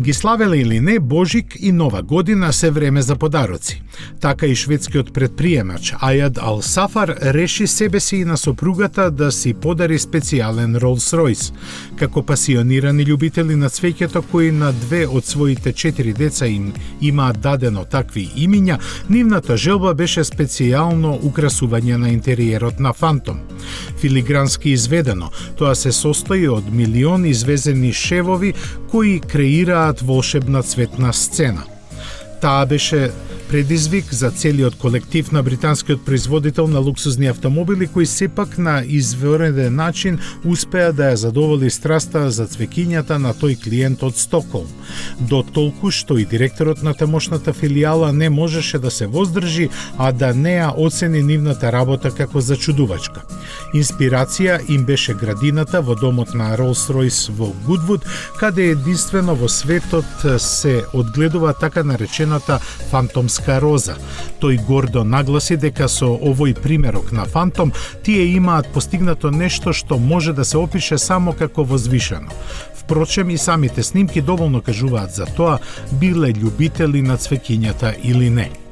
Ги славеле или не, Божик и Нова година се време за подароци. Така и шведскиот предприемач Ајад Ал Сафар реши себе си и на сопругата да си подари специјален Rolls-Royce. Како пасионирани љубители на цвеќето кои на 2 од своите 4 деца им имаат дадено такви имиња, нивната желба беше специјално украсување на интериерот на Фантом. Филигрански изведено, тоа се состои од милиони извезени шевови кои креираат волшебна цветна сцена. Таа беше предизвик за целиот колектив на британскиот производител на луксузни автомобили, кој сепак на извореден начин успеа да ја задоволи страста за цвеќињата на тој клиент од Стокхолм. До толку што и директорот на тамошната филијала не можеше да се воздржи, а да не ја оцени нивната работа како зачудувачка. Инспирација им беше градината во домот на Rolls-Royce во Гудвуд, каде единствено во светот се одгледува така наречената фантомска роза. Тој гордо нагласи дека со овој примерок на Фантом тие имаат постигнато нешто што може да се опише само како возвишено. Впрочем, и самите снимки доволно кажуваат за тоа, биле љубители на цвеќињата или не.